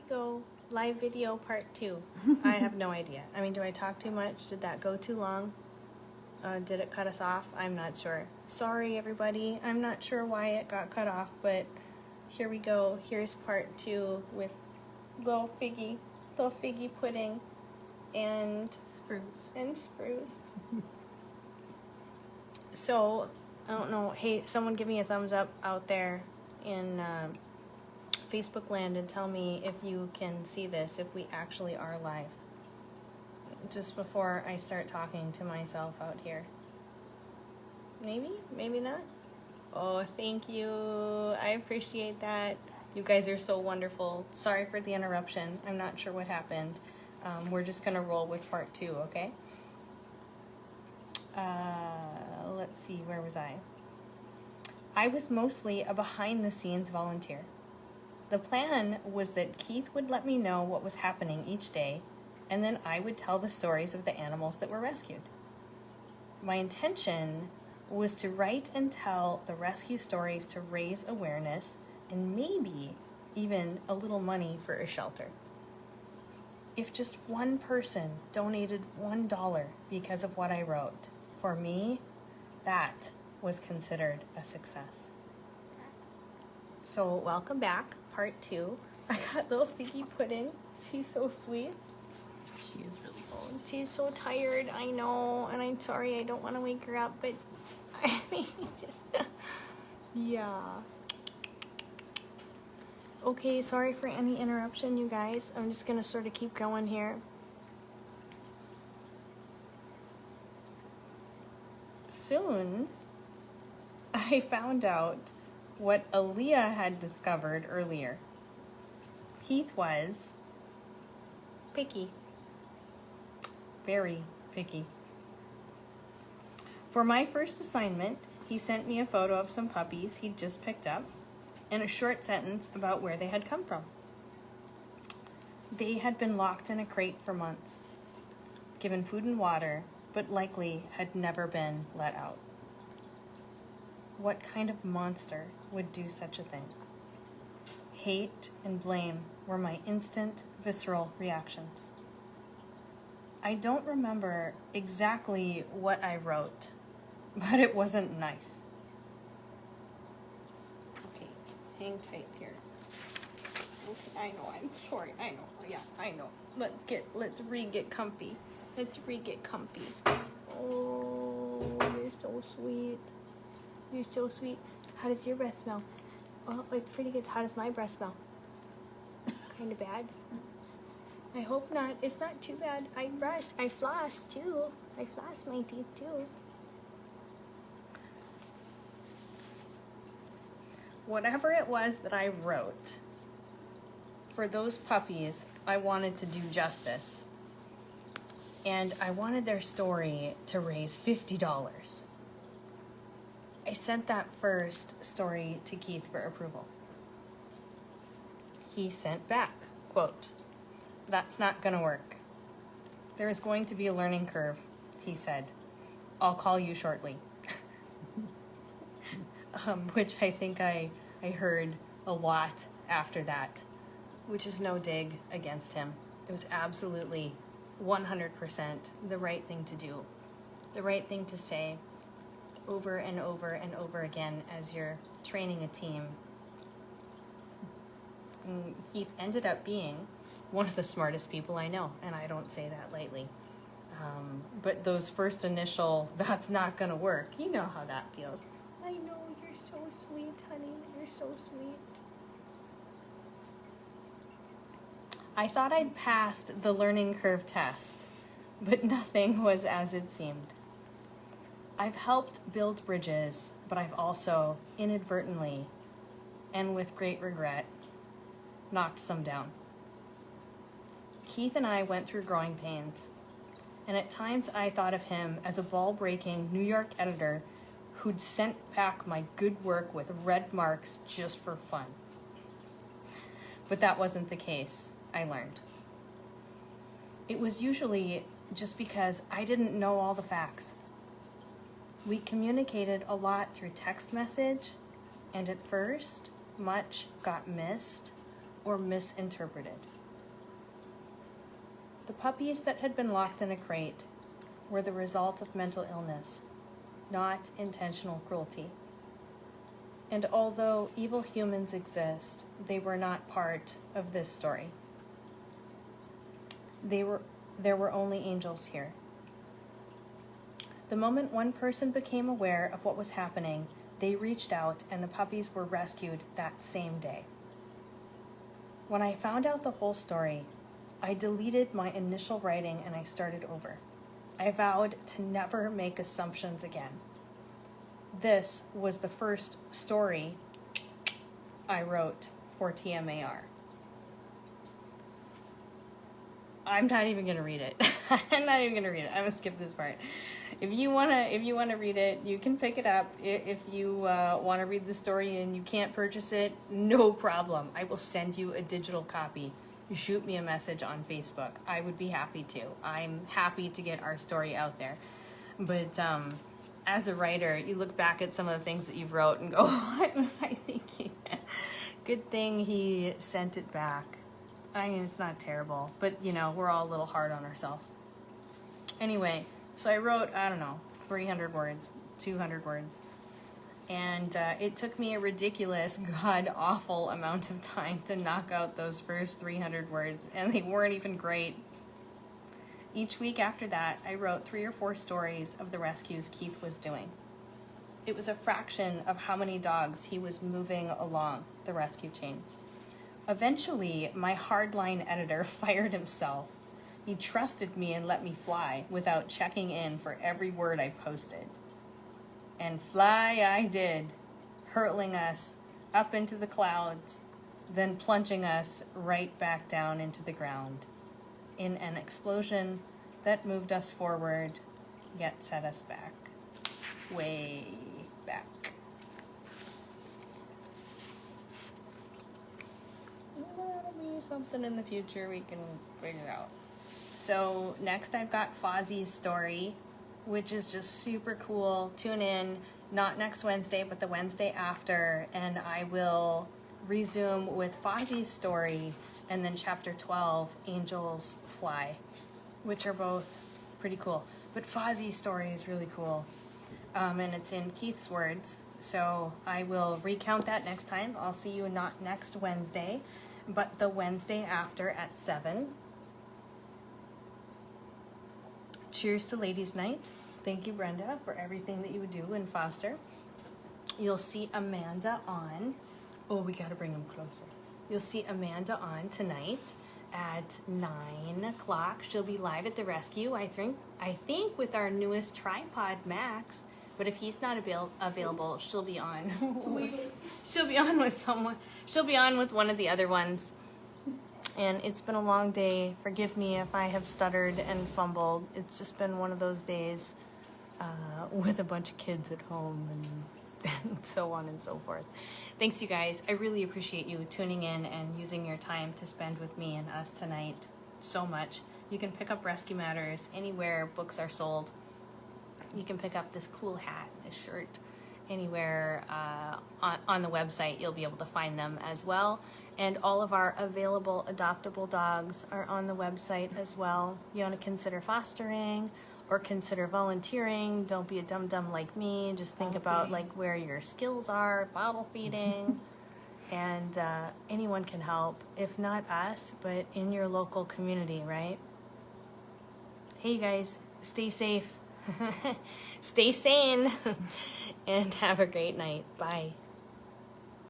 go. Live video part 2. I have no idea. I mean, do I talk too much? Did that go too long? Did it cut us off? I'm not sure. Sorry, everybody. I'm not sure why it got cut off, but here we go. Here's part 2 with little figgy pudding and spruce. So, I don't know. Hey, someone give me a thumbs up out there in Facebook land and tell me if you can see this, if we actually are live. Just before I start talking to myself out here. Maybe? Maybe not? Oh, thank you. I appreciate that. You guys are so wonderful. Sorry for the interruption. I'm not sure what happened. We're just going to roll with part 2, okay? Let's see, where was I? I was mostly a behind-the-scenes volunteer. The plan was that Keith would let me know what was happening each day, and then I would tell the stories of the animals that were rescued. My intention was to write and tell the rescue stories to raise awareness and maybe even a little money for a shelter. If just one person donated $1 because of what I wrote, for me, that was considered a success. So welcome back, part 2. I got little figgy pudding. She's so sweet. She is really full. She's so tired, I know, and I'm sorry I don't want to wake her up, but I mean, just, yeah. Okay, sorry for any interruption, you guys. I'm just going to sort of keep going here. Soon, I found out what Aaliyah had discovered earlier. Keith was picky. Very picky. For my first assignment, he sent me a photo of some puppies he'd just picked up and a short sentence about where they had come from. They had been locked in a crate for months, given food and water, but likely had never been let out. What kind of monster would do such a thing? Hate and blame were my instant, visceral reactions. I don't remember exactly what I wrote, but it wasn't nice. Okay, hang tight here. Okay, I know, I'm sorry, I know, yeah, I know. Let's re-get comfy. Let's re-get comfy. Oh, you're so sweet. You're so sweet. How does your breath smell? Oh, it's pretty good. How does my breath smell? Kind of bad. I hope not. It's not too bad. I brush. I floss too. I floss my teeth too. Whatever it was that I wrote, for those puppies, I wanted to do justice. And I wanted their story to raise $50. I sent that first story to Keith for approval. He sent back, quote, "That's not gonna work. There is going to be a learning curve," he said. "I'll call you shortly." Which I think I heard a lot after that, which is no dig against him. It was absolutely 100% the right thing to do, the right thing to say over and over and over again as you're training a team. And he ended up being one of the smartest people I know, and I don't say that lightly. But those first initial, "that's not gonna work," you know how that feels. I know, you're so sweet, honey. You're so sweet. I thought I'd passed the learning curve test, but nothing was as it seemed. I've helped build bridges, but I've also inadvertently, and with great regret, knocked some down. Keith and I went through growing pains, and at times I thought of him as a ball-breaking New York editor who'd sent back my good work with red marks just for fun. But that wasn't the case, I learned. It was usually just because I didn't know all the facts. We communicated a lot through text message, and at first, much got missed or misinterpreted. The puppies that had been locked in a crate were the result of mental illness, not intentional cruelty. And although evil humans exist, they were not part of this story. There were only angels here. The moment one person became aware of what was happening, they reached out and the puppies were rescued that same day. When I found out the whole story, I deleted my initial writing and I started over. I vowed to never make assumptions again. This was the first story I wrote for TMAR. I'm not even gonna read it. I'm not even gonna read it. I'm gonna skip this part. If you wanna read it, you can pick it up. If you wanna read the story and you can't purchase it, no problem. I will send you a digital copy. You shoot me a message on Facebook. I would be happy to. I'm happy to get our story out there. But as a writer, you look back at some of the things that you've wrote and go, what was I thinking? Good thing he sent it back. I mean, it's not terrible, but you know, we're all a little hard on ourselves. Anyway, so I wrote, I don't know, 300 words, 200 words. And it took me a ridiculous, god-awful amount of time to knock out those first 300 words, and they weren't even great. Each week after that, I wrote 3 or 4 stories of the rescues Keith was doing. It was a fraction of how many dogs he was moving along the rescue chain. Eventually, my hardline editor fired himself. He trusted me and let me fly without checking in for every word I posted. And fly I did, hurtling us up into the clouds, then plunging us right back down into the ground in an explosion that moved us forward, yet set us back, way back. That'll be something in the future we can figure out. So next I've got Fozzie's story, which is just super cool. Tune in, not next Wednesday, but the Wednesday after, and I will resume with Fozzie's story and then chapter 12, Angels Fly, which are both pretty cool. But Fozzie's story is really cool, and it's in Keith's words, so I will recount that next time. I'll see you not next Wednesday, but the Wednesday after at 7. Cheers to Ladies' Night. Thank you, Brenda, for everything that you would do in foster. You'll see Amanda on. Oh, we got to bring him closer. You'll see Amanda on tonight at 9 o'clock. She'll be live at the rescue, I think with our newest tripod, Max. But if he's not available, she'll be on. She'll be on with someone. She'll be on with one of the other ones. And it's been a long day. Forgive me if I have stuttered and fumbled. It's just been one of those days with a bunch of kids at home and so on and so forth. Thanks, you guys. I really appreciate you tuning in and using your time to spend with me and us tonight so much. You can pick up Rescue Matters anywhere books are sold. You can pick up this cool hat, this shirt, anywhere on the website. You'll be able to find them as well. And all of our available adoptable dogs are on the website as well. You want to consider fostering or consider volunteering. Don't be a dum-dum like me. Just think about like where your skills are, bottle feeding. And anyone can help, if not us, but in your local community, right? Hey, you guys, stay safe. Stay sane. And have a great night. Bye.